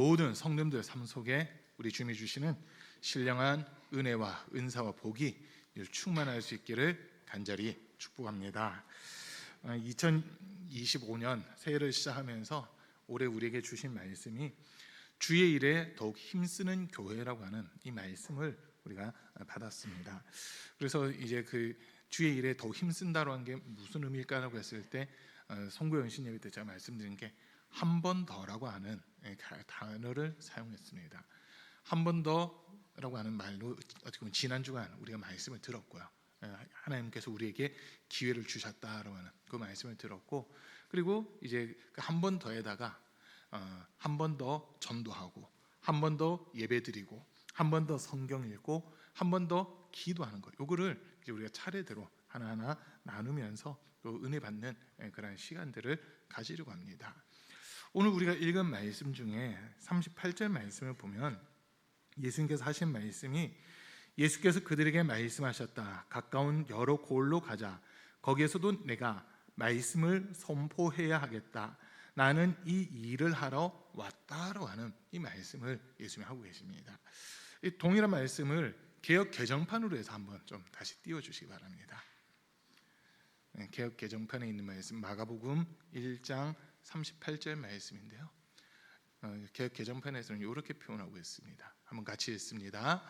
모든 성도님들 삶 속에 우리 주님이 주시는 신령한 은혜와 은사와 복이 충만할 수 있기를 간절히 축복합니다. 2025년 새해를 시작하면서 올해 우리에게 주신 말씀이 주의 일에 더욱 힘쓰는 교회라고 하는 이 말씀을 우리가 받았습니다. 그래서 이제 그 주의 일에 더욱 힘쓴다고 한 게 무슨 의미일까라고 했을 때 송구 연신 예배 때 제가 말씀드린 게 한 번 더라고 하는 단어를 사용했습니다. 한 번 더라고 하는 말로 어떻게 보면 지난 주간 우리가 말씀을 들었고요. 하나님께서 우리에게 기회를 주셨다라고 하는 그 말씀을 들었고, 그리고 이제 한 번 더에다가 한 번 더 전도하고, 한 번 더 예배드리고, 한 번 더 성경 읽고, 한 번 더 기도하는 것, 요거를 이제 우리가 차례대로 하나하나 나누면서 또 은혜 받는 그런 시간들을 가지려고 합니다. 오늘 우리가 읽은 말씀 중에 38절 말씀을 보면 예수님께서 하신 말씀이, 예수께서 그들에게 말씀하셨다. 가까운 여러 고을로 가자. 거기에서도 내가 말씀을 선포해야 하겠다. 나는 이 일을 하러 왔다라고 하는 이 말씀을 예수님이 하고 계십니다. 이 동일한 말씀을 개역 개정판으로 해서 한번 좀 다시 띄워주시기 바랍니다. 개역 개정판에 있는 말씀, 마가복음 1장 38절 말씀인데요. 개역 개정판에서는 이렇게 표현하고 있습니다. 한번 같이 읽습니다.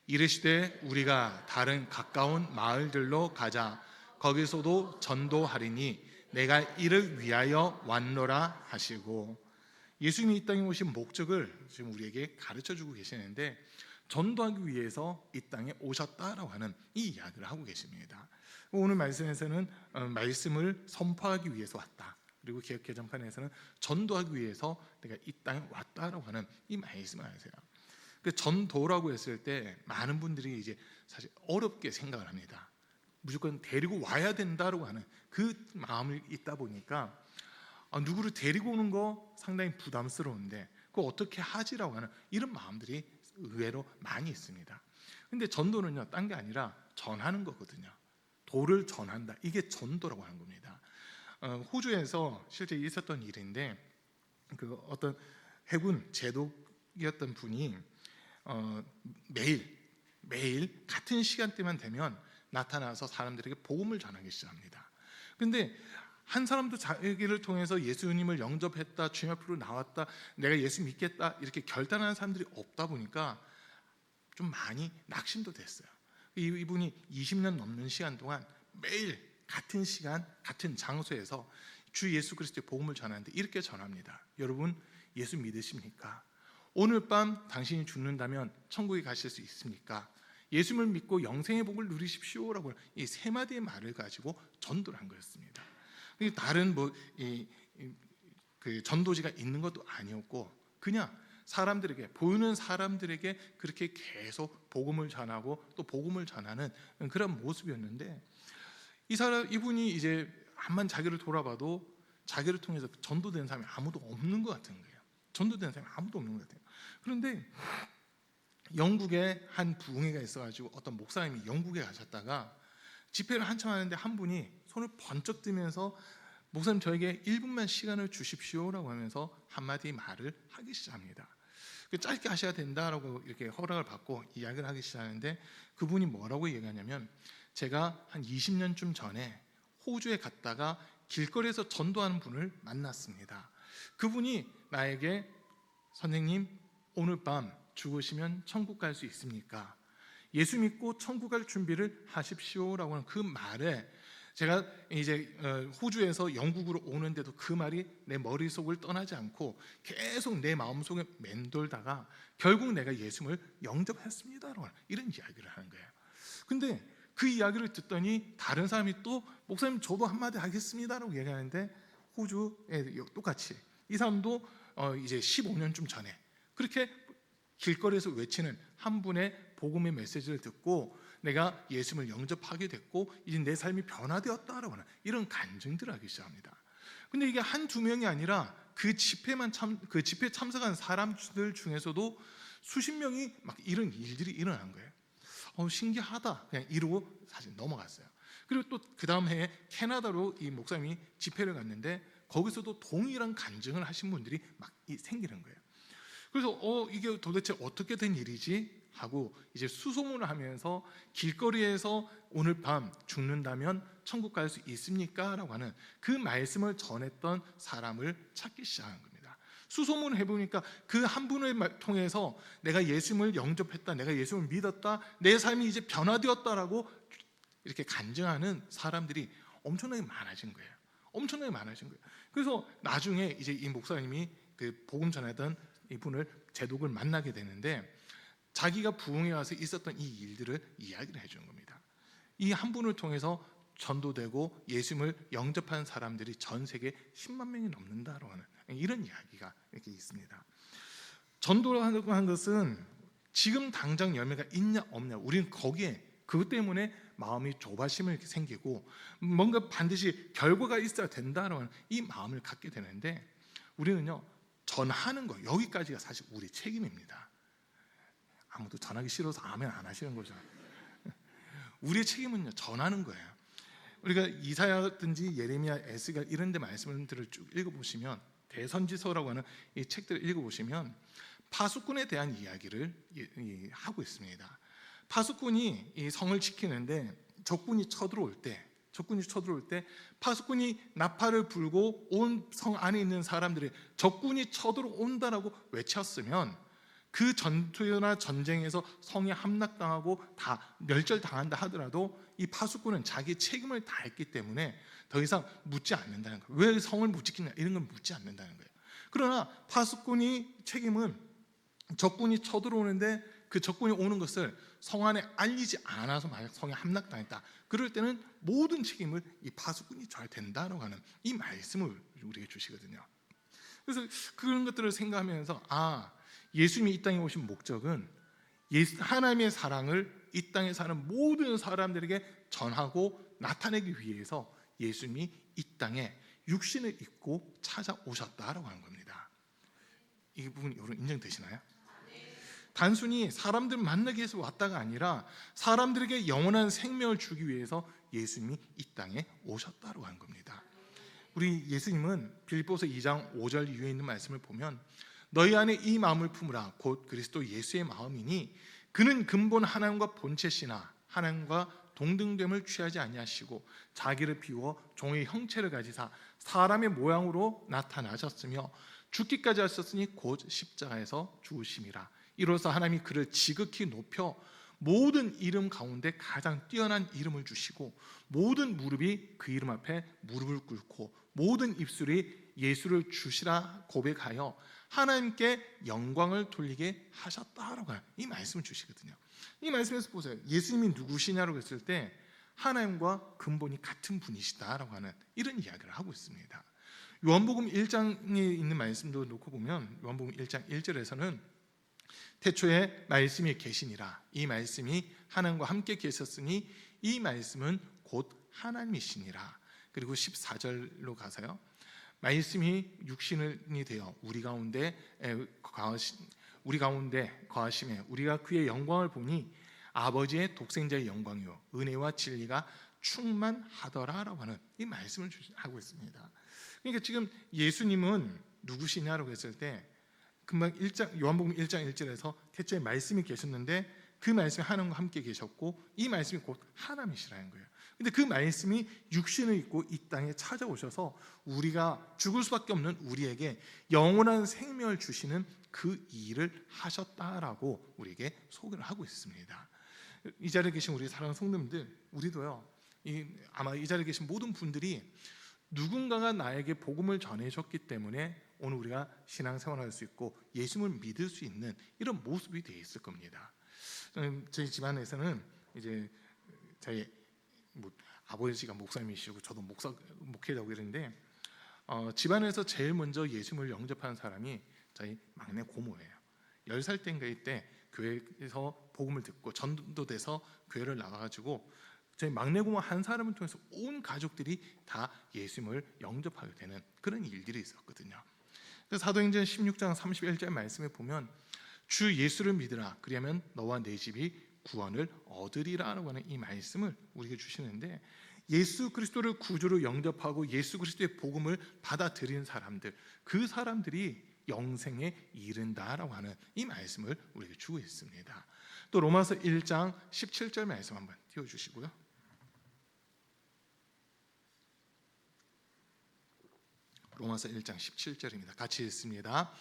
이르시되 우리가 다른 가까운 마을들로 가자. 거기서도 전도하리니 내가 이를 위하여 왔노라 하시고, 예수님이 이 땅에 오신 목적을 지금 우리에게 가르쳐주고 계시는데, 전도하기 위해서 이 땅에 오셨다라고 하는 이 이야기를 하고 계십니다. 오늘 말씀에서는 말씀을 선포하기 위해서 왔다. 그리고 개역 개정판에서는 전도하기 위해서 내가 이 땅에 왔다라고 하는 이 말씀을 하세요. 그 전도라고 했을 때 많은 분들이 이제 사실 어렵게 생각을 합니다. 무조건 데리고 와야 된다라고 하는 그 마음이 있다 보니까 누구를 데리고 오는 거 상당히 부담스러운데 그거 어떻게 하지라고 하는 이런 마음들이 의외로 많이 있습니다. 근데 전도는요, 딴 게 아니라 전하는 거거든요. 도를 전한다. 이게 전도라고 하는 겁니다. 호주에서 실제 있었던 일인데, 그 어떤 해군 제독이었던 분이 매일 같은 시간대만 되면 나타나서 사람들에게 복음을 전하기 시작합니다. 근데 한 사람도 자기를 통해서 예수님을 영접했다, 주님 앞으로 나왔다, 내가 예수 믿겠다 이렇게 결단하는 사람들이 없다 보니까 좀 많이 낙심도 됐어요. 이분이 20년 넘는 시간 동안 매일 같은 시간 같은 장소에서 주 예수 그리스도의 복음을 전하는데 이렇게 전합니다. 여러분, 예수 믿으십니까? 오늘 밤 당신이 죽는다면 천국에 가실 수 있습니까? 예수님을 믿고 영생의 복을 누리십시오라고 이 세 마디의 말을 가지고 전도를 한 거였습니다. 다른 그 전도지가 있는 것도 아니었고, 그냥 사람들에게, 보이는 사람들에게 그렇게 계속 복음을 전하고 또 복음을 전하는 그런 모습이었는데, 이분이 이제 암만 자기를 돌아봐도 자기를 통해서 전도된 사람이 아무도 없는 것 같은 거예요. 전도된 사람이 아무도 없는 것 같아요. 그런데 영국에 한 부흥회가 있어가지고 어떤 목사님이 영국에 가셨다가 집회를 한참 하는데 한 분이 손을 번쩍 들면서, 목사님 저에게 1분만 시간을 주십시오라고 하면서 한마디 말을 하기 시작합니다. 짧게 하셔야 된다라고 이렇게 허락을 받고 이야기를 하기 시작하는데, 그분이 뭐라고 얘기하냐면, 제가 한 20년쯤 전에 호주에 갔다가 길거리에서 전도하는 분을 만났습니다. 그분이 나에게, 선생님 오늘 밤 죽으시면 천국 갈 수 있습니까? 예수 믿고 천국 갈 준비를 하십시오라고 하는 그 말에, 제가 이제 호주에서 영국으로 오는데도 그 말이 내 머릿속을 떠나지 않고 계속 내 마음속에 맴돌다가 결국 내가 예수님을 영접했습니다라고 이런 이야기를 하는 거예요. 근데 그 이야기를 듣더니 다른 사람이 또, 목사님 저도 한마디 하겠습니다라고 얘기하는데, 호주에 똑같이 이 사람도 이제 15년쯤 전에 그렇게 길거리에서 외치는 한 분의 복음의 메시지를 듣고 내가 예수님을 영접하게 됐고 이제 내 삶이 변화되었다라고 하는 이런 간증들을 하기 시작합니다. 근데 이게 한두 명이 아니라 그 집회에 참석한 사람들 중에서도 수십 명이 막 이런 일들이 일어난 거예요. 신기하다 그냥 이러고 사실 넘어갔어요. 그리고 또 그 다음 해에 캐나다로 이 목사님이 집회를 갔는데 거기서도 동일한 간증을 하신 분들이 막 생기는 거예요. 그래서 이게 도대체 어떻게 된 일이지 하고 이제 수소문을 하면서 길거리에서 오늘 밤 죽는다면 천국 갈 수 있습니까? 라고 하는 그 말씀을 전했던 사람을 찾기 시작한 겁니다. 수소문을 해보니까 그 한 분을 통해서 내가 예수님을 영접했다, 내가 예수님을 믿었다, 내 삶이 이제 변화되었다라고 이렇게 간증하는 사람들이 엄청나게 많아진 거예요. 엄청나게 많아진 거예요. 그래서 나중에 이제 이 목사님이 그 복음 전하던 이분을 제독을 만나게 되는데, 자기가 부흥에 와서 있었던 이 일들을 이야기를 해주는 겁니다. 이 한 분을 통해서 전도되고 예수님을 영접한 사람들이 전 세계 10만 명이 넘는다라고 하는 이런 이야기가 이렇게 있습니다. 전도라고 하는 것은 지금 당장 열매가 있냐 없냐, 우리는 거기에 그것 때문에 마음이 조바심이 이렇게 생기고 뭔가 반드시 결과가 있어야 된다라고 하는 이 마음을 갖게 되는데, 우리는요 전하는 거, 여기까지가 사실 우리 책임입니다. 아무도 전하기 싫어서 아멘 안 하시는 거죠. 우리의 책임은요 전하는 거예요. 우리가 이사야든지 예레미야, 에스겔 이런 데 말씀들을 쭉 읽어보시면, 대선지서라고 하는 이 책들을 읽어보시면 파수꾼에 대한 이야기를 하고 있습니다. 파수꾼이 이 성을 지키는데 적군이 쳐들어올 때 파수꾼이 나팔을 불고 온 성 안에 있는 사람들이 적군이 쳐들어온다라고 외쳤으면 그 전투나 전쟁에서 성이 함락당하고 다 멸절당한다 하더라도 이 파수꾼은 자기 책임을 다했기 때문에 더 이상 묻지 않는다는 거예요. 왜 성을 못 지키냐 이런 건 묻지 않는다는 거예요. 그러나 파수꾼이 책임은 적군이 쳐들어오는데 그 적군이 오는 것을 성 안에 알리지 않아서 만약 성이 함락당했다, 그럴 때는 모든 책임을 이 파수꾼이 져야 된다라고 하는 이 말씀을 우리에게 주시거든요. 그래서 그런 것들을 생각하면서 예수님이 이 땅에 오신 목적은 하나님의 사랑을 이 땅에 사는 모든 사람들에게 전하고 나타내기 위해서 예수님이 이 땅에 육신을 입고 찾아오셨다라고 하는 겁니다. 이 부분 여러분 인정되시나요? 단순히 사람들 만나기 위해서 왔다가 아니라 사람들에게 영원한 생명을 주기 위해서 예수님이 이 땅에 오셨다고 하는 겁니다. 우리 예수님은 빌립보서 2장 5절 이후에 있는 말씀을 보면, 너희 안에 이 마음을 품으라 곧 그리스도 예수의 마음이니 그는 근본 하나님과 본체시나 하나님과 동등됨을 취하지 아니하시고 자기를 비워 종의 형체를 가지사 사람의 모양으로 나타나셨으며 죽기까지 하셨으니 곧 십자가에서 죽으심이라. 이로써 하나님이 그를 지극히 높여 모든 이름 가운데 가장 뛰어난 이름을 주시고 모든 무릎이 그 이름 앞에 무릎을 꿇고 모든 입술이 예수를 주시라 고백하여 하나님께 영광을 돌리게 하셨다라고 하는 이 말씀을 주시거든요. 이 말씀에서 보세요. 예수님이 누구시냐고 했을 때 하나님과 근본이 같은 분이시다라고 하는 이런 이야기를 하고 있습니다. 요한복음 1장에 있는 말씀도 놓고 보면 요한복음 1장 1절에서는 태초에 말씀이 계시니라, 이 말씀이 하나님과 함께 계셨으니 이 말씀은 곧 하나님이시니라. 그리고 14절로 가서요, 말씀이 육신이 되어 우리 가운데 거하심에 우리가 그의 영광을 보니 아버지의 독생자의 영광이요 은혜와 진리가 충만하더라라고 하는 이 말씀을 하고 있습니다. 그러니까 지금 예수님은 누구시냐라고 했을 때 금방 요한복음 1장 1절에서 태초에 말씀이 계셨는데 그 말씀이 하나님과 함께 계셨고 이 말씀이 곧 하나님이시라는 거예요. 근데 그 말씀이 육신을 입고 이 땅에 찾아오셔서 우리가 죽을 수밖에 없는 우리에게 영원한 생명을 주시는 그 일을 하셨다라고 우리에게 소개를 하고 있습니다. 이 자리에 계신 우리 사랑하는 성도님들, 우리도요 아마 이 자리에 계신 모든 분들이 누군가가 나에게 복음을 전해줬기 때문에 오늘 우리가 신앙생활할 수 있고 예수님을 믿을 수 있는 이런 모습이 되어 있을 겁니다. 저희 집안에서는 이제 저희 아버지가 목사님이시고 저도 목회자고 이러는데 집안에서 제일 먼저 예수님을 영접한 사람이 저희 막내 고모예요. 10살 때인가 이때 교회에서 복음을 듣고 전도돼서 교회를 나가가지고 저희 막내 고모 한 사람을 통해서 온 가족들이 다 예수님을 영접하게 되는 그런 일들이 있었거든요. 사도행전 16장 31절 말씀에 보면 주 예수를 믿으라 그리하면 너와 내 집이 구원을 얻으리라라고 하는 이 말씀을 우리에게 주시는데, 예수 그리스도를 구주로 영접하고 예수 그리스도의 복음을 받아들인 사람들, 그 사람들이 영생에 이른다라고 하는 이 말씀을 우리에게 주고 있습니다. 또 로마서 1장 17절 말씀 한번 띄워주시고요. 로마서 1장 17절입니다. 같이 읽습니다.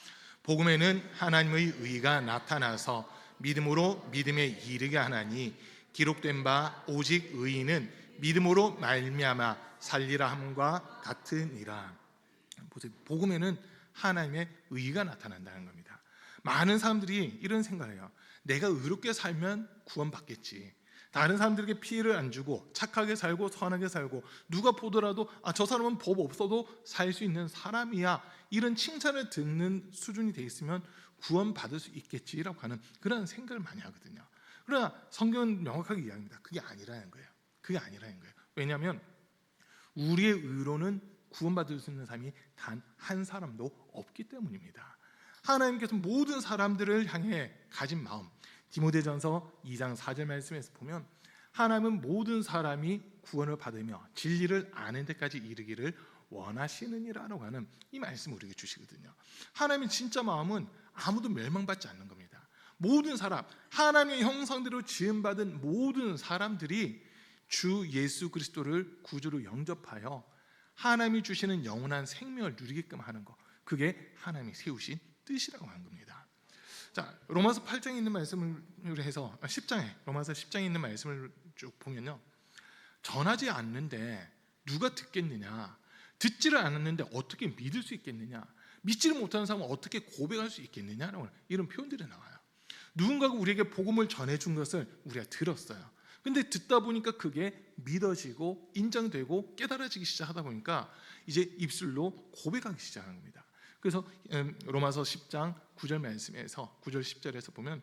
복음에는 하나님의 의가 나타나서 믿음으로 믿음에 이르게 하나니 기록된 바 오직 의인은 믿음으로 말미암아 살리라 함과 같으니라. 보세요. 복음에는 하나님의 의가 나타난다는 겁니다. 많은 사람들이 이런 생각을 해요. 내가 의롭게 살면 구원받겠지. 다른 사람들에게 피해를 안 주고 착하게 살고 선하게 살고 누가 보더라도 저 사람은 법 없어도 살 수 있는 사람이야, 이런 칭찬을 듣는 수준이 돼 있으면 구원받을 수 있겠지라고 하는 그런 생각을 많이 하거든요. 그러나 성경은 명확하게 이야기합니다. 그게 아니라는 거예요. 그게 아니라는 거예요. 왜냐하면 우리의 의로는 구원받을 수 있는 사람이 단 한 사람도 없기 때문입니다. 하나님께서 모든 사람들을 향해 가진 마음, 디모데전서 2장 4절 말씀에서 보면 하나님은 모든 사람이 구원을 받으며 진리를 아는 데까지 이르기를 원하시느니라라고 하는 이 말씀을 우리에게 주시거든요. 하나님의 진짜 마음은 아무도 멸망받지 않는 겁니다. 모든 사람, 하나님의 형상대로 지음받은 모든 사람들이 주 예수 그리스도를 구주로 영접하여 하나님이 주시는 영원한 생명을 누리게끔 하는 것, 그게 하나님이 세우신 뜻이라고 하는 겁니다. 자, 로마서 8장에 있는 말씀을 해서 10장에 로마서 10장에 있는 말씀을 쭉 보면요, 전하지 않는데 누가 듣겠느냐, 듣지를 않았는데 어떻게 믿을 수 있겠느냐, 믿지를 못하는 사람은 어떻게 고백할 수 있겠느냐라고 이런 표현들이 나와요. 누군가가 우리에게 복음을 전해준 것을 우리가 들었어요. 근데 듣다 보니까 그게 믿어지고 인정되고 깨달아지기 시작하다 보니까 이제 입술로 고백하기 시작하는 겁니다. 그래서 로마서 10장 9절 말씀에서 9절 10절에서 보면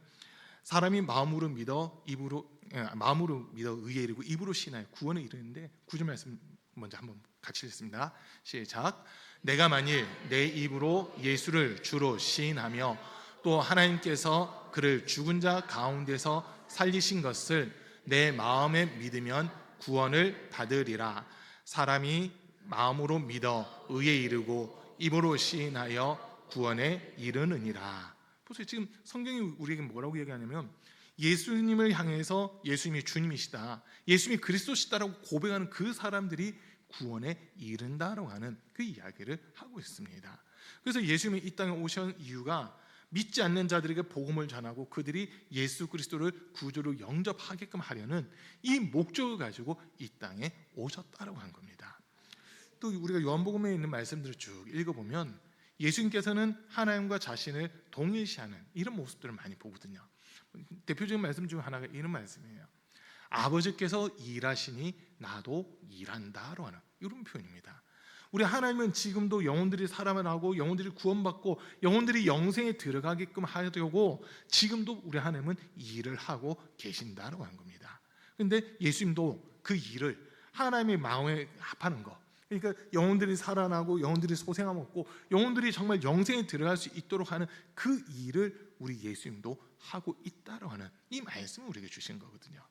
사람이 마음으로 믿어 의에 이르고 입으로 신하여 구원에 이르는데 9절 말씀 먼저 한번 같이 읽습니다. 시작. 내가 만일 내 입으로 예수를 주로 시인하며 또 하나님께서 그를 죽은 자 가운데서 살리신 것을 내 마음에 믿으면 구원을 받으리라. 사람이 마음으로 믿어 의에 이르고 입으로 시인하여 구원에 이르느니라. 보세요. 지금 성경이 우리에게 뭐라고 얘기하냐면 예수님을 향해서 예수님이 주님이시다, 예수님이 그리스도시다라고 고백하는 그 사람들이 구원에 이른다라고 하는 그 이야기를 하고 있습니다. 그래서 예수님이 이 땅에 오신 이유가 믿지 않는 자들에게 복음을 전하고 그들이 예수 그리스도를 구주로 영접하게끔 하려는 이 목적을 가지고 이 땅에 오셨다라고 하는 겁니다. 또 우리가 요한복음에 있는 말씀들을 쭉 읽어보면 예수님께서는 하나님과 자신을 동일시하는 이런 모습들을 많이 보거든요. 대표적인 말씀 중 하나가 이런 말씀이에요. 아버지께서 일하시니 나도 일한다라고 하는 이런 표현입니다. 우리 하나님은 지금도 영혼들이 살아만 하고 영혼들이 구원받고 영혼들이 영생에 들어가게끔 하려고 지금도 우리 하나님은 일을 하고 계신다라고 하는 겁니다. 그런데 예수님도 그 일을 하나님의 마음에 합하는 거, 그러니까 영혼들이 살아나고 영혼들이 소생함 없고 영혼들이 정말 영생에 들어갈 수 있도록 하는 그 일을 우리 예수님도 하고 있다라고 하는 이 말씀을 우리에게 주신 거거든요.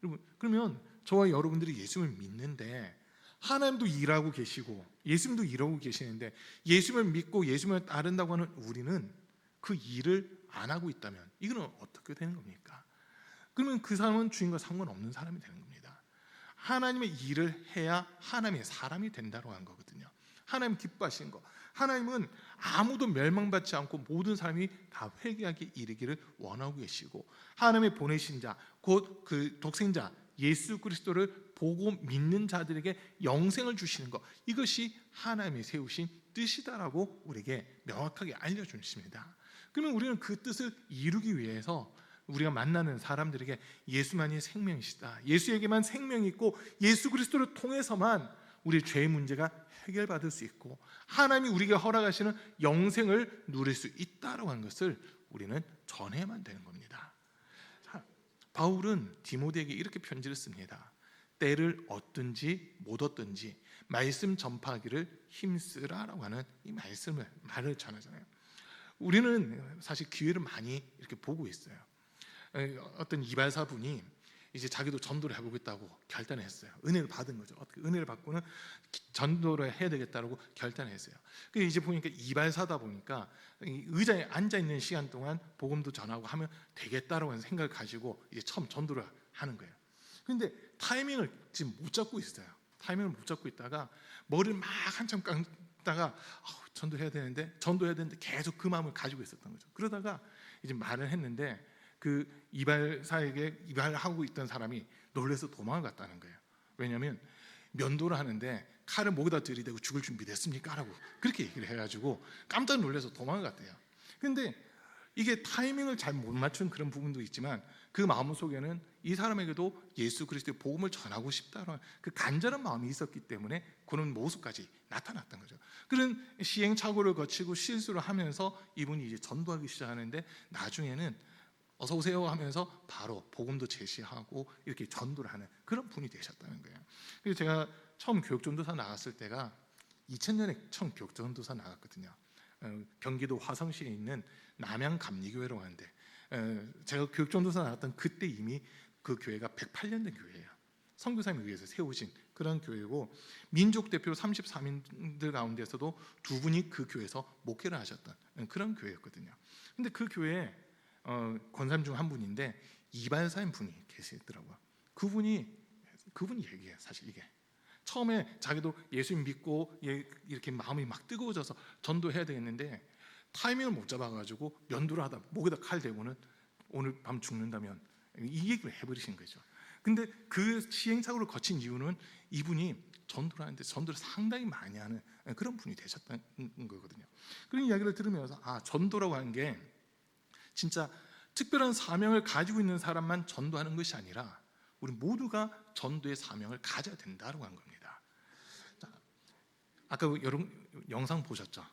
여러분, 그러면 저와 여러분들이 예수님을 믿는데 하나님도 일하고 계시고 예수님도 일하고 계시는데 예수님을 믿고 예수님을 따른다고 하는 우리는 그 일을 안 하고 있다면 이거는 어떻게 되는 겁니까? 그러면 그 사람은 주님과 상관없는 사람이 되는 겁니다. 하나님의 일을 해야 하나님의 사람이 된다고 하는 거거든요. 하나님 기뻐하시는 거, 하나님은 아무도 멸망받지 않고 모든 사람이 다 회개하게 이르기를 원하고 계시고 하나님의 보내신 자, 곧 그 독생자 예수 그리스도를 보고 믿는 자들에게 영생을 주시는 것, 이것이 하나님이 세우신 뜻이다라고 우리에게 명확하게 알려주십니다. 그러면 우리는 그 뜻을 이루기 위해서 우리가 만나는 사람들에게 예수만이 생명이시다, 예수에게만 생명이 있고 예수 그리스도를 통해서만 우리의 죄의 문제가 해결받을 수 있고 하나님이 우리에게 허락하시는 영생을 누릴 수 있다라고 하는 것을 우리는 전해야만 되는 겁니다. 자, 바울은 디모데에게 이렇게 편지를 씁니다. 때를 얻든지 못 얻든지 말씀 전파하기를 힘쓰라라고 하는 이 말을 전하잖아요. 우리는 사실 기회를 많이 이렇게 보고 있어요. 어떤 이발사 분이 이제 자기도 전도를 해보겠다고 결단을 했어요. 은혜를 받은 거죠. 어떻게 은혜를 받고는 전도를 해야 되겠다고 결단을 했어요. 그래서 이제 보니까 이발사다 보니까 의자에 앉아 있는 시간 동안 복음도 전하고 하면 되겠다라고 하는 생각을 가지고 이제 처음 전도를 하는 거예요. 그런데 타이밍을 지금 못 잡고 있어요. 타이밍을 못 잡고 있다가 머리를 막 한참 깎다가 전도해야 되는데 계속 그 마음을 가지고 있었던 거죠. 그러다가 이제 말을 했는데 그 이발사에게 이발하고 있던 사람이 놀라서 도망을 갔다는 거예요. 왜냐하면 면도를 하는데 칼을 목에다 들이대고 죽을 준비됐습니까? 라고 그렇게 얘기를 해가지고 깜짝 놀라서 도망을 갔대요. 근데 이게 타이밍을 잘 못 맞춘 그런 부분도 있지만 그 마음 속에는 이 사람에게도 예수 그리스도의 복음을 전하고 싶다는 그 간절한 마음이 있었기 때문에 그런 모습까지 나타났던 거죠. 그런 시행착오를 거치고 실수를 하면서 이분이 이제 전도하기 시작하는데 나중에는 어서 오세요 하면서 바로 복음도 제시하고 이렇게 전도를 하는 그런 분이 되셨다는 거예요. 그래서 제가 처음 교육전도사 나갔을 때가 2000년에 처음 교육전도사 나갔거든요. 경기도 화성시에 있는 남양감리교회라고 하는데 제가 교육전도사 나갔던 그때 이미 그 교회가 108년 된 교회예요. 선교사님을 위해서 세우신 그런 교회고 민족 대표 34인들 가운데서도 두 분이 그 교회에서 목회를 하셨던 그런 교회였거든요. 근데 그 교회에 권사님 중 한 분인데 이발사인 분이 계시더라고요. 그분이 얘기해요. 사실 이게 처음에 자기도 예수님 믿고 이렇게 마음이 막 뜨거워져서 전도해야 되겠는데 타이밍을 못 잡아가지고 면도를 하다 목에다 칼 대고는 오늘 밤 죽는다면 이 얘기를 해버리신 거죠. 근데 그 시행착오를 거친 이유는 이분이 전도를 하는데 전도를 상당히 많이 하는 그런 분이 되셨다는 거거든요. 그런 이야기를 들으면서 전도라고 하는 게 진짜 특별한 사명을 가지고 있는 사람만 전도하는 것이 아니라 우리 모두가 전도의 사명을 가져야 된다고 하는 겁니다. 자, 아까 여러분 영상 보셨죠?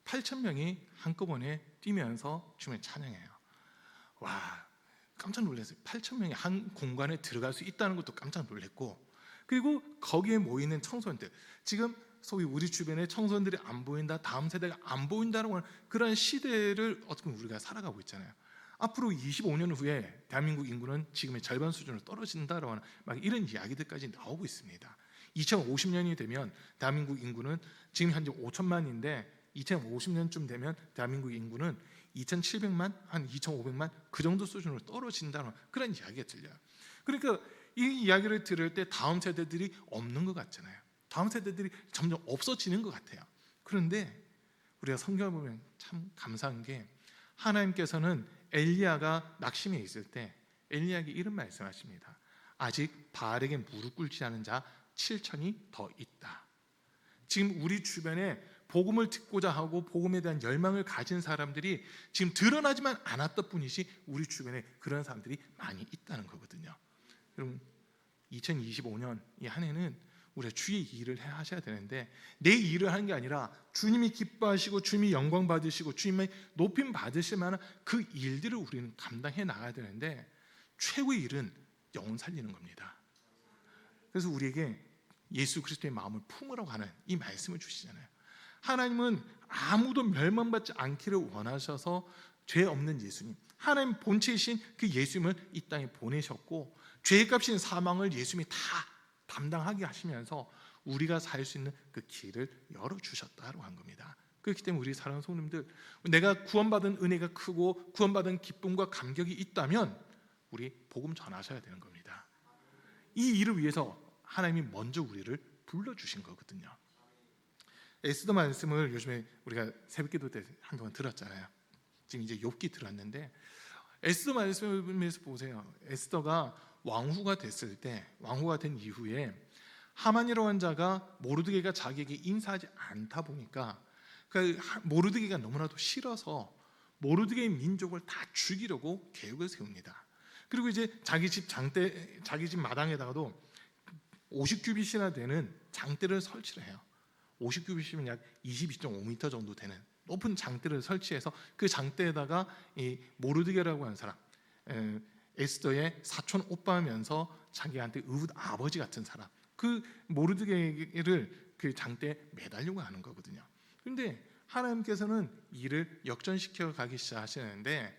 8,000명이 한꺼번에 뛰면서 주님을 찬양해요. 와, 깜짝 놀랐어요. 8,000명이 한 공간에 들어갈 수 있다는 것도 깜짝 놀랐고, 그리고 거기에 모이는 청소년들, 지금 소위 우리 주변에 청소년들이 안 보인다, 다음 세대가 안 보인다라고 하는 그런 시대를 어떻게 우리가 살아가고 있잖아요. 앞으로 25년 후에 대한민국 인구는 지금의 절반 수준으로 떨어진다라고 하는 막 이런 이야기들까지 나오고 있습니다. 2050년이 되면 대한민국 인구는 지금 현재 5천만인데 2050년쯤 되면 대한민국 인구는 2,700만, 한 2,500만 그 정도 수준으로 떨어진다는 그런 이야기가 들려요. 그러니까 이 이야기를 들을 때 다음 세대들이 없는 것 같잖아요. 다음 세대들이 점점 없어지는 것 같아요. 그런데 우리가 성경을 보면 참 감사한 게 하나님께서는 엘리야가 낙심해 있을 때 엘리야에게 이런 말씀하십니다. 아직 바알에게 무릎 꿇지 않은 자 7천이 더 있다. 지금 우리 주변에 복음을 듣고자 하고 복음에 대한 열망을 가진 사람들이 지금 드러나지만 않았던 뿐이지 우리 주변에 그런 사람들이 많이 있다는 거거든요. 여러분 2025년 이 한 해는 우리가 주의 일을 하셔야 되는데 내 일을 하는 게 아니라 주님이 기뻐하시고 주님이 영광 받으시고 주님의 높임 받으실 만한 그 일들을 우리는 감당해 나가야 되는데 최고의 일은 영혼 살리는 겁니다. 그래서 우리에게 예수 그리스도의 마음을 품으라고 하는 이 말씀을 주시잖아요. 하나님은 아무도 멸망받지 않기를 원하셔서 죄 없는 예수님, 하나님 본체이신 그 예수님을 이 땅에 보내셨고 죄값인 사망을 예수님이 다 담당하게 하시면서 우리가 살 수 있는 그 길을 열어주셨다고 한 겁니다. 그렇기 때문에 우리 사랑하는 성도님들, 내가 구원받은 은혜가 크고 구원받은 기쁨과 감격이 있다면 우리 복음 전하셔야 되는 겁니다. 이 일을 위해서 하나님이 먼저 우리를 불러주신 거거든요. 에스더 말씀을 요즘에 우리가 새벽기도 때 한동안 들었잖아요. 지금 이제 욥기 들었는데 에스더 말씀에서 보세요. 에스더가 왕후가 됐을 때, 왕후가 된 이후에 하만이라고 하는 자가 모르드게가 자기에게 인사하지 않다 보니까 그 모르드게가 너무나도 싫어서 모르드게의 민족을 다 죽이려고 계획을 세웁니다. 그리고 이제 자기 집 마당에다가도 50규빗이나 되는 장대를 설치를 해요. 50규빗이면 약 22.5m 정도 되는 높은 장대를 설치해서 그 장대에다가 이 모르드게라고 하는 사람, 에스더의 사촌 오빠면서 자기한테 아버지 같은 사람, 그 모르드게를 그 장대에 매달려고 하는 거거든요. 그런데 하나님께서는 이를 역전시켜 가기 시작하시는데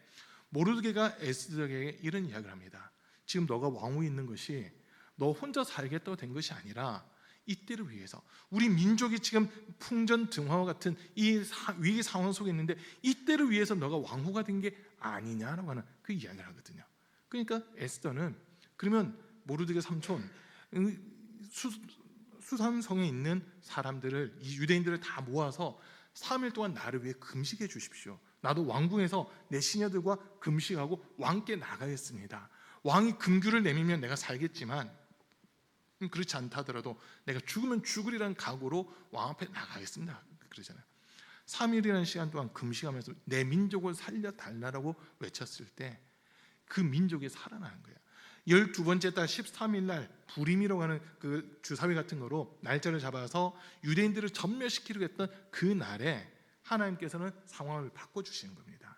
모르드게가 에스더에게 이런 이야기를 합니다. 지금 너가 왕후에 있는 것이 너 혼자 살겠다고 된 것이 아니라 이때를 위해서, 우리 민족이 지금 풍전등화와 같은 이 위기 상황 속에 있는데 이때를 위해서 너가 왕후가 된 게 아니냐라고 하는 그 이야기를 하거든요. 그러니까 에스더는 그러면 모르드게 삼촌 수산성에 있는 사람들을, 이 유대인들을 다 모아서 3일 동안 나를 위해 금식해 주십시오. 나도 왕궁에서 내 시녀들과 금식하고 왕께 나가겠습니다. 왕이 금규를 내밀면 내가 살겠지만 그렇지 않다 하더라도 내가 죽으면 죽으리라는 각오로 왕 앞에 나가겠습니다. 그러잖아요. 3일이라는 시간 동안 금식하면서 내 민족을 살려달라고 외쳤을 때 그 민족이 살아나는 거예요. 12번째 달 13일 날 부림이라고 하는 그 주사위 같은 거로 날짜를 잡아서 유대인들을 전멸시키려고 했던 그 날에 하나님께서는 상황을 바꿔주시는 겁니다.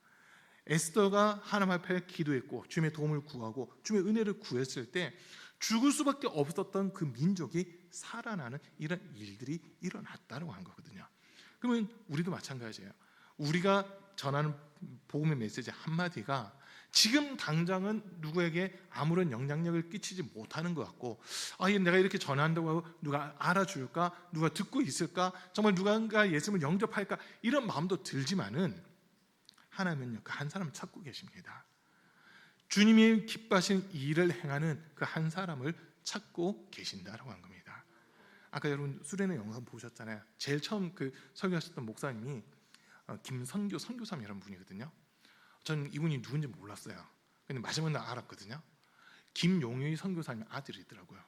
에스더가 하나님 앞에 기도했고 주님의 도움을 구하고 주님의 은혜를 구했을 때 죽을 수밖에 없었던 그 민족이 살아나는 이런 일들이 일어났다고 한 거거든요. 그러면 우리도 마찬가지예요. 우리가 전하는 복음의 메시지 한마디가 지금 당장은 누구에게 아무런 영향력을 끼치지 못하는 것 같고, 내가 이렇게 전한다고 하고 누가 알아줄까, 누가 듣고 있을까, 정말 누군가 예수님을 영접할까, 이런 마음도 들지만은 하나님은요 그 한 사람을 찾고 계십니다. 주님이 기뻐하시는 일을 행하는 그 한 사람을 찾고 계신다라고 한 겁니다. 아까 여러분 수련회 영상 보셨잖아요. 제일 처음 그 설교하셨던 목사님이 김선교 선교사님이라는 분이거든요. 저는 이분이 누군지 몰랐어요. 근데 마지막에 알았거든요. 김용희 선교사님 아들이더라고요.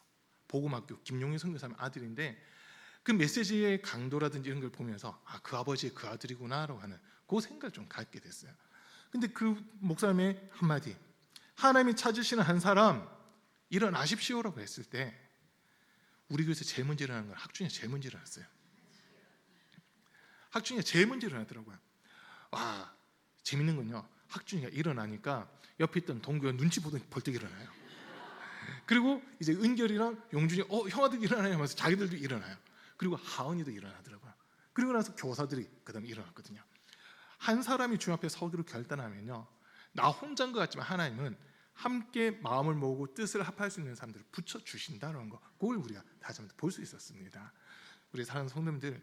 복음학교 김용희 선교사님 아들인데 그 메시지의 강도라든지 이런 걸 보면서 그 아버지의 그 아들이구나라고 하는 그 생각을 좀 갖게 됐어요. 근데 그 목사님의 한마디, 하나님이 찾으시는 한 사람 일어나십시오라고 했을 때 우리 교회에서 제일 먼저 일어나는 건 학중이 제일 먼저 일어났어요. 학중이가 제일 먼저 일어나더라고요. 와, 재밌는 건요, 학중이가 일어나니까 옆에 있던 동교가 눈치 보더니 벌떡 일어나요. 그리고 이제 은결이랑 용준이 형아들 일어나요 하면서 자기들도 일어나요. 그리고 하은이도 일어나더라고요. 그리고 나서 교사들이 그다음에 일어났거든요. 한 사람이 주님 앞에 서기로 결단하면요, 나 혼자인 것 같지만 하나님은 함께 마음을 모으고 뜻을 합할 수 있는 사람들을 붙여주신다는 거, 그걸 우리가 다시 한번 볼 수 있었습니다. 우리 사랑하는 성도님들,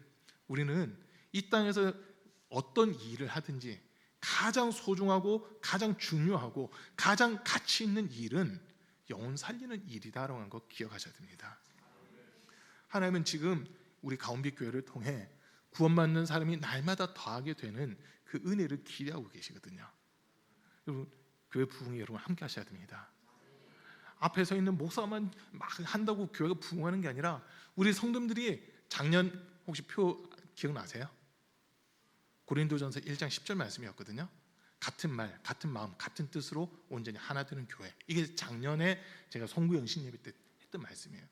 우리는 이 땅에서 어떤 일을 하든지 가장 소중하고 가장 중요하고 가장 가치 있는 일은 영혼 살리는 일이다라고 하는 거 기억하셔야 됩니다. 하나님은 지금 우리 가운비 교회를 통해 구원받는 사람이 날마다 더하게 되는 그 은혜를 기대하고 계시거든요. 여러분, 교회 부흥이 여러분 함께 하셔야 됩니다. 앞에 서 있는 목사만 막 한다고 교회가 부흥하는 게 아니라 우리 성도님들이 작년 혹시 표 기억나세요? 고린도전서 1장 10절 말씀이었거든요. 같은 말, 같은 마음, 같은 뜻으로 온전히 하나 되는 교회. 이게 작년에 제가 송구 영신 예배 때 했던 말씀이에요.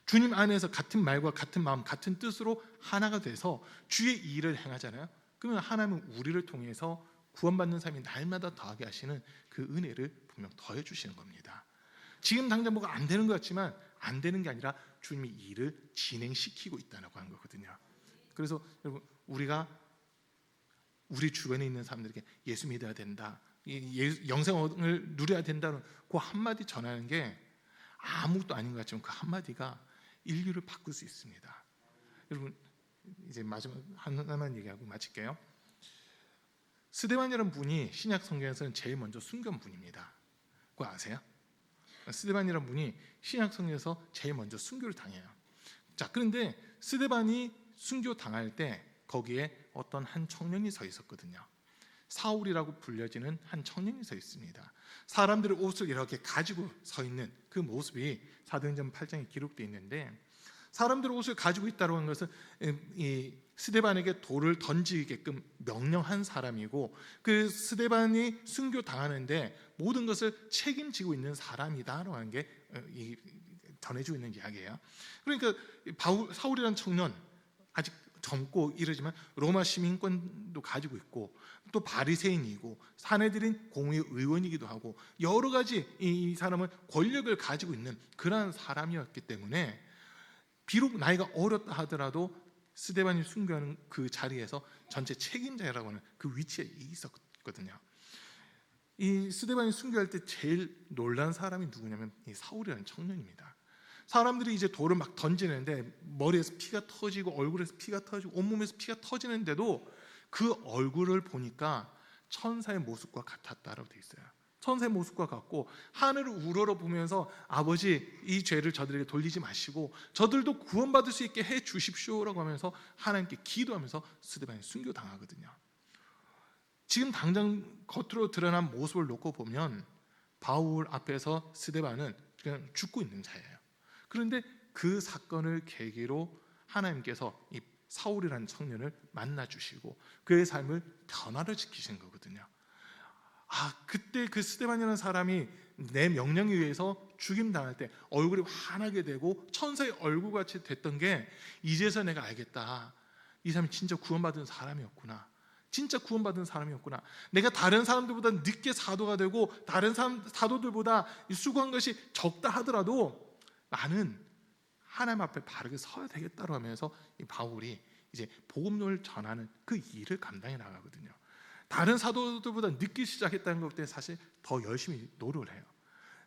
주님 안에서 같은 말과 같은 마음, 같은 뜻으로 하나가 돼서 주의 일을 행하잖아요. 그러면 하나님은 우리를 통해서 구원받는 사람이 날마다 더하게 하시는 그 은혜를 분명 더해 주시는 겁니다. 지금 당장 뭐가 안 되는 것 같지만 안 되는 게 아니라 주님이 일을 진행시키고 있다고 하는 거거든요. 그래서 여러분, 우리가 우리 주변에 있는 사람들에게 예수 믿어야 된다, 영생을 누려야 된다는 그 한마디 전하는 게 아무것도 아닌 것 같지만 그 한마디가 인류를 바꿀 수 있습니다. 여러분, 이제 마지막 하나만 얘기하고 마칠게요. 스데반이라는 분이 신약 성경에서는 제일 먼저 순교한 분입니다. 그거 아세요? 스데반이라는 분이 신약 성경에서 제일 먼저 순교를 당해요. 자, 그런데 스데반이 순교 당할 때 거기에 어떤 한 청년이 서 있었거든요. 사울이라고 불려지는 한 청년이 서 있습니다. 사람들의 옷을 이렇게 가지고 서 있는 그 모습이 사도행전 8장에 기록되어 있는데, 사람들의 옷을 가지고 있다고 하는 것은 이 스데반에게 돌을 던지게끔 명령한 사람이고, 그 스데반이 순교 당하는데 모든 것을 책임지고 있는 사람이다라고 하는 게 전해지고 있는 이야기예요. 그러니까 사울이라는 청년, 아직 젊고 이러지만 로마 시민권도 가지고 있고 또 바리새인이고 사내들인 공의 의원이기도 하고 여러 가지 이 사람은 권력을 가지고 있는 그러한 사람이었기 때문에 비록 나이가 어렸다 하더라도 스데반이 순교하는 그 자리에서 전체 책임자라고 하는 그 위치에 있었거든요. 이 스데반이 순교할 때 제일 놀란 사람이 누구냐면 이 사울이라는 청년입니다. 사람들이 이제 돌을 막 던지는데 머리에서 피가 터지고 얼굴에서 피가 터지고 온몸에서 피가 터지는데도 그 얼굴을 보니까 천사의 모습과 같았다라고 돼 있어요. 천사의 모습과 같고 하늘을 우러러 보면서 아버지 이 죄를 저들에게 돌리지 마시고 저들도 구원받을 수 있게 해 주십시오라고 하면서 하나님께 기도하면서 스데반이 순교당하거든요. 지금 당장 겉으로 드러난 모습을 놓고 보면 바울 앞에서 스데반은 그냥 죽고 있는 자예요. 그런데 그 사건을 계기로 하나님께서 이 사울이라는 청년을 만나 주시고 그의 삶을 변화를 시키신 거거든요. 그때 그 스데반이라는 사람이 내 명령에 의해서 죽임 당할 때 얼굴이 환하게 되고 천사의 얼굴같이 됐던 게 이제서 내가 알겠다. 이 사람이 진짜 구원받은 사람이었구나. 진짜 구원받은 사람이었구나. 내가 다른 사람들보다 늦게 사도가 되고 다른 사도들보다 수고한 것이 적다 하더라도 나는 하나님 앞에 바르게 서야 되겠다고 하면서 이 바울이 이제 복음을 전하는 그 일을 감당해 나가거든요. 다른 사도들보다 늦게 시작했다는 것 때문에 사실 더 열심히 노력을 해요.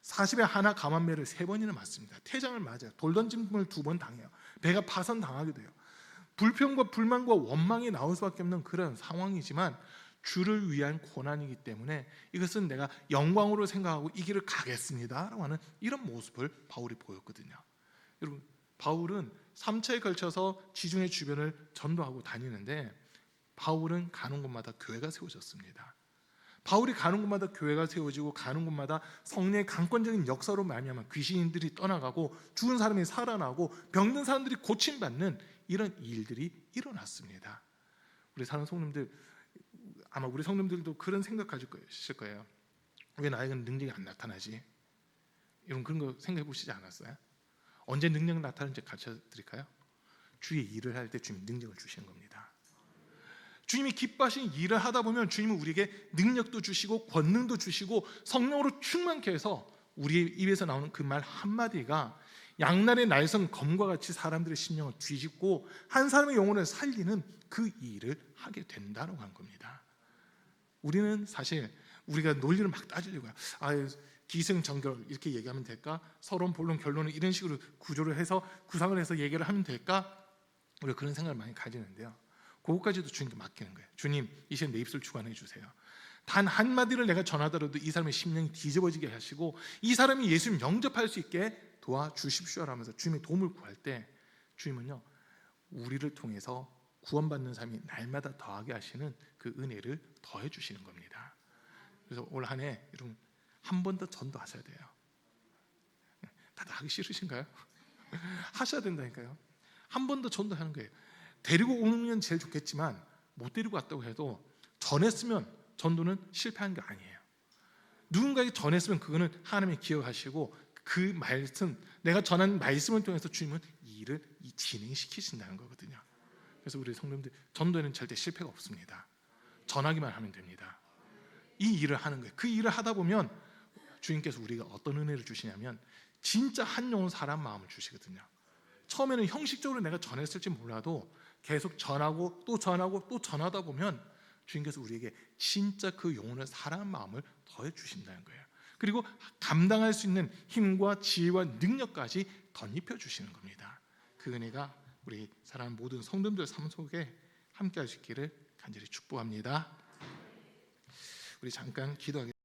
40에 하나 감한매를 3번이나 맞습니다. 태장을 맞아요. 돌 던짐을 2번 당해요. 배가 파선당하게 돼요. 불평과 불만과 원망이 나올 수밖에 없는 그런 상황이지만 주를 위한 고난이기 때문에 이것은 내가 영광으로 생각하고 이 길을 가겠습니다라고 하는 이런 모습을 바울이 보였거든요. 여러분, 바울은 3차에 걸쳐서 지중해 주변을 전도하고 다니는데 바울은 가는 곳마다 교회가 세워졌습니다. 바울이 가는 곳마다 교회가 세워지고 가는 곳마다 성령의 강권적인 역사로 말미암아 귀신들이 떠나가고 죽은 사람이 살아나고 병든 사람들이 고침받는 이런 일들이 일어났습니다. 우리 사는 성도님들, 아마 우리 성도님들도 그런 생각하실 거예요. 왜 나에게는 능력이 안 나타나지? 이런 그런 거 생각해 보시지 않았어요? 언제 능력 나타나는지 가르쳐 드릴까요? 주의 일을 할 때 주님 능력을 주시는 겁니다. 주님이 기뻐하신 일을 하다 보면 주님은 우리에게 능력도 주시고 권능도 주시고 성령으로 충만케 해서 우리의 입에서 나오는 그 말 한마디가 양날의 날선 검과 같이 사람들의 심령을 뒤집고 한 사람의 영혼을 살리는 그 일을 하게 된다고 한 겁니다. 우리는 사실 우리가 논리를 막 따지려고 해요. 기승전결 이렇게 얘기하면 될까? 서론, 본론, 결론을 이런 식으로 구조를 해서 구상을 해서 얘기를 하면 될까? 우리가 그런 생각을 많이 가지는데요. 그것까지도 주님께 맡기는 거예요. 주님, 이 시간 내 입술 주관해 주세요. 단 한마디를 내가 전하더라도 이 사람의 심령이 뒤집어지게 하시고 이 사람이 예수님 영접할 수 있게 도와주십시오 하면서 주님의 도움을 구할 때 주님은요, 우리를 통해서 구원받는 삶이 날마다 더하게 하시는 그 은혜를 더해 주시는 겁니다. 그래서 올 한 해 여러분 한 번 더 전도하셔야 돼요. 다들 하기 싫으신가요? 하셔야 된다니까요. 한 번 더 전도하는 거예요. 데리고 오면 제일 좋겠지만 못 데리고 왔다고 해도 전했으면 전도는 실패한 게 아니에요. 누군가에게 전했으면 그거는 하나님이 기억하시고 그 말씀, 내가 전한 말씀을 통해서 주님은 이 일을 진행시키신다는 거거든요. 그래서 우리 성도님들, 전도에는 절대 실패가 없습니다. 전하기만 하면 됩니다. 이 일을 하는 거예요. 그 일을 하다 보면 주님께서 우리가 어떤 은혜를 주시냐면 진짜 한 영혼 사람 마음을 주시거든요. 처음에는 형식적으로 내가 전했을지 몰라도 계속 전하고 또 전하고 또 전하다 보면 주님께서 우리에게 진짜 그 영혼을 사랑하는 마음을 더해 주신다는 거예요. 그리고 감당할 수 있는 힘과 지혜와 능력까지 덧입혀 주시는 겁니다. 그 은혜가 우리 사랑하는 모든 성도님들 삶 속에 함께 하시기를 간절히 축복합니다. 우리 잠깐 기도하겠습니다.